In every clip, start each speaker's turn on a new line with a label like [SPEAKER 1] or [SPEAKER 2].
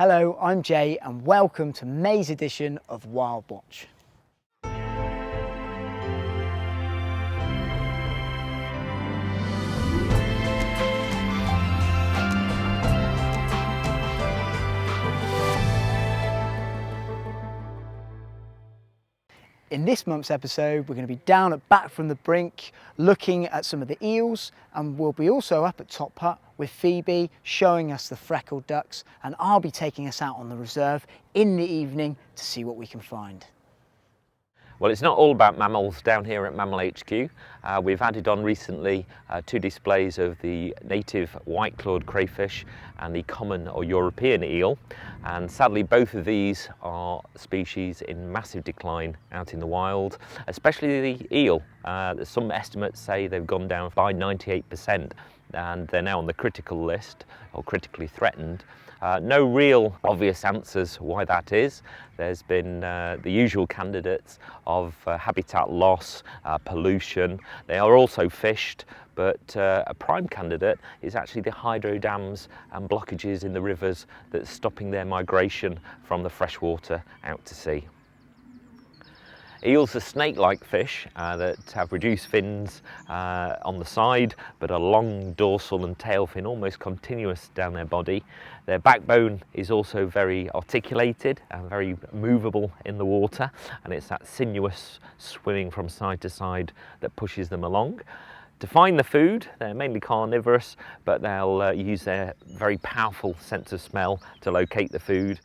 [SPEAKER 1] Hello, I'm Jay and welcome to May's edition of WildWatch. In this month's episode, we're going to be down at Back from the Brink looking at some of the eels, and we'll be also up at Top Hut with Phoebe showing us the freckled ducks, and I'll be taking us out on the reserve in the evening to see what we can find.
[SPEAKER 2] Well, it's not all about mammals down here at Mammal HQ. We've added on recently two displays of the native white-clawed crayfish and the common or European eel. And sadly, both of these are species in massive decline out in the wild, especially the eel. Some estimates say they've gone down by 98%, and they're now on the critical list or critically threatened. No real obvious answers why that is. There's been the usual candidates of habitat loss, pollution. They are also fished, but a prime candidate is actually the hydro dams and blockages in the rivers that's stopping their migration from the freshwater out to sea. Eels are snake-like fish that have reduced fins on the side, but a long dorsal and tail fin almost continuous down their body. Their backbone is also very articulated and very movable in the water, and it's that sinuous swimming from side to side that pushes them along. To find the food, they're mainly carnivorous, but they'll use their very powerful sense of smell to locate the food.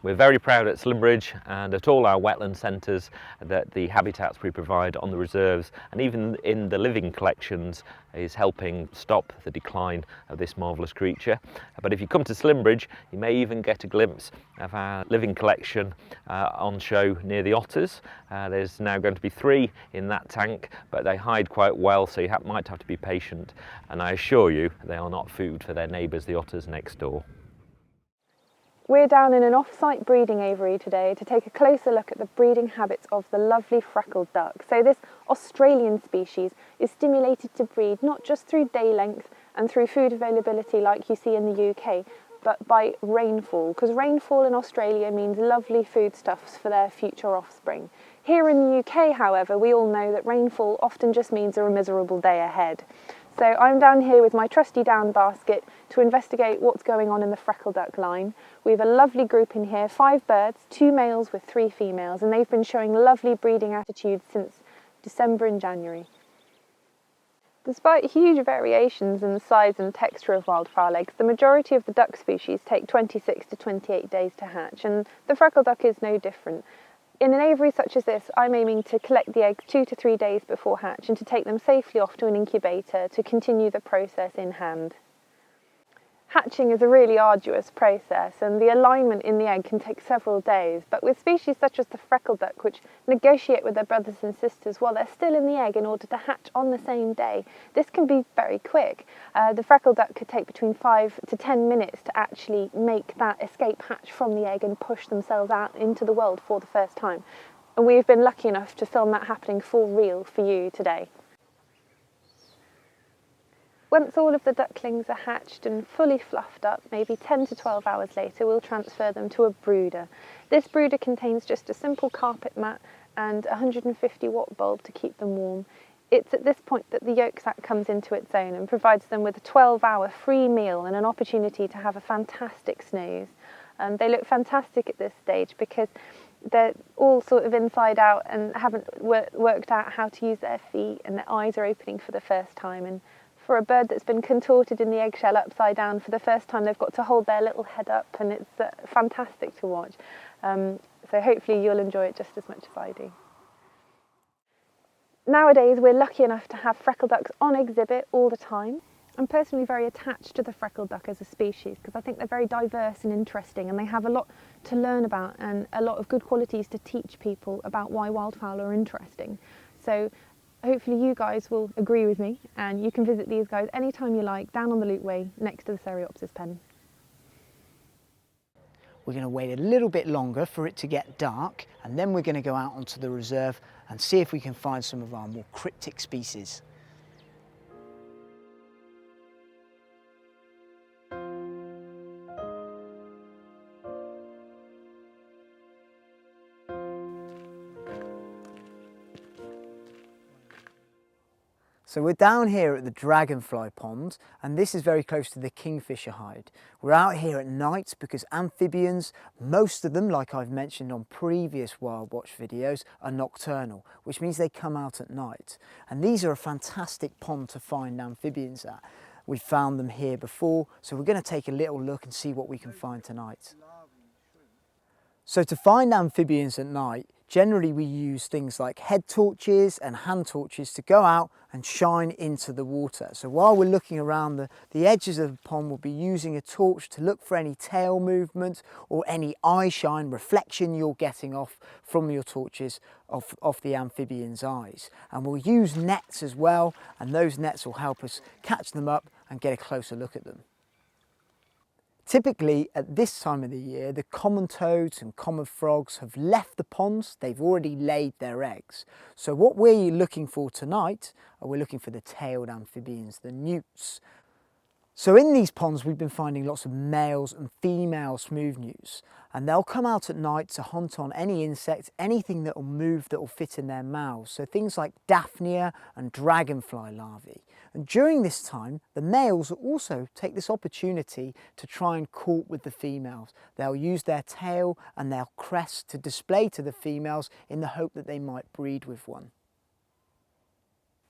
[SPEAKER 2] We're very proud at Slimbridge and at all our wetland centres that the habitats we provide on the reserves and even in the living collections is helping stop the decline of this marvellous creature. But if you come to Slimbridge, you may even get a glimpse of our living collection on show near the otters. There's now going to be 3 in that tank, but they hide quite well, so you might have to be patient. And I assure you, they are not food for their neighbours, the otters next door.
[SPEAKER 3] We're down in an off-site breeding aviary today to take a closer look at the breeding habits of the lovely freckled duck. So this Australian species is stimulated to breed not just through day length and through food availability like you see in the UK, but by rainfall, because rainfall in Australia means lovely foodstuffs for their future offspring. Here in the UK, however, we all know that rainfall often just means a miserable day ahead. So I'm down here with my trusty down basket to investigate what's going on in the freckled duck line. We have a lovely group in here, 5 birds, 2 males with 3 females, and they've been showing lovely breeding attitudes since December and January. Despite huge variations in the size and texture of wildfowl eggs, the majority of the duck species take 26 to 28 days to hatch, and the freckled duck is no different. In an aviary such as this, I'm aiming to collect the eggs 2 to 3 days before hatch and to take them safely off to an incubator to continue the process in hand. Hatching is a really arduous process, and the alignment in the egg can take several days, but with species such as the freckled duck, which negotiate with their brothers and sisters while they're still in the egg in order to hatch on the same day, this can be very quick. The freckled duck could take between 5 to 10 minutes to actually make that escape hatch from the egg and push themselves out into the world for the first time. And we've been lucky enough to film that happening for real for you today. Once all of the ducklings are hatched and fully fluffed up, maybe 10 to 12 hours later, we'll transfer them to a brooder. This brooder contains just a simple carpet mat and a 150 watt bulb to keep them warm. It's at this point that the yolk sac comes into its own and provides them with a 12-hour free meal and an opportunity to have a fantastic snooze. They look fantastic at this stage because they're all sort of inside out and haven't worked out how to use their feet, and their eyes are opening for the first time. And for a bird that's been contorted in the eggshell upside down for the first time, they've got to hold their little head up, and it's fantastic to watch. So hopefully you'll enjoy it just as much as I do. Nowadays we're lucky enough to have freckled ducks on exhibit all the time. I'm personally very attached to the freckled duck as a species because I think they're very diverse and interesting, and they have a lot to learn about and a lot of good qualities to teach people about why wildfowl are interesting. So hopefully you guys will agree with me, and you can visit these guys anytime you like down on the Loopway next to the Cereopsis pen.
[SPEAKER 1] We're going to wait a little bit longer for it to get dark, and then we're going to go out onto the reserve and see if we can find some of our more cryptic species. So we're down here at the Dragonfly Pond, and this is very close to the Kingfisher Hide. We're out here at night because amphibians, most of them, like I've mentioned on previous WildWatch videos, are nocturnal, which means they come out at night. And these are a fantastic pond to find amphibians at. We've found them here before, so we're going to take a little look and see what we can find tonight. So to find amphibians at night, generally we use things like head torches and hand torches to go out and shine into the water. So while we're looking around the edges of the pond, we'll be using a torch to look for any tail movement or any eye shine reflection you're getting off from your torches off the amphibian's eyes. And we'll use nets as well, and those nets will help us catch them up and get a closer look at them. Typically at this time of the year, the common toads and common frogs have left the ponds. They've already laid their eggs. So what we're looking for tonight, we're looking for the tailed amphibians, the newts. So in these ponds we've been finding lots of males and female smooth newts, and they'll come out at night to hunt on any insect, anything that will move that will fit in their mouths. So things like Daphnia and dragonfly larvae. And during this time, the males will also take this opportunity to try and court with the females. They'll use their tail and their crest to display to the females in the hope that they might breed with one.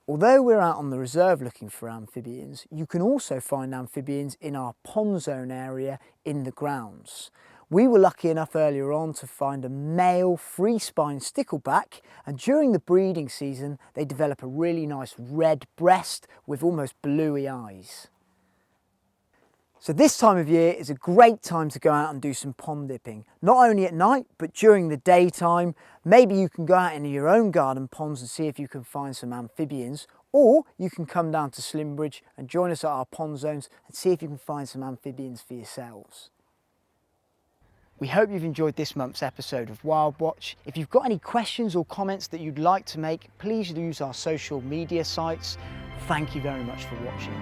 [SPEAKER 1] Although we're out on the reserve looking for amphibians, you can also find amphibians in our pond zone area in the grounds. We were lucky enough earlier on to find a male free-spine stickleback, and during the breeding season they develop a really nice red breast with almost bluey eyes. So this time of year is a great time to go out and do some pond dipping, not only at night but during the daytime. Maybe you can go out into your own garden ponds and see if you can find some amphibians, or you can come down to Slimbridge and join us at our pond zones and see if you can find some amphibians for yourselves. We hope you've enjoyed this month's episode of WildWatch. If you've got any questions or comments that you'd like to make, please use our social media sites. Thank you very much for watching.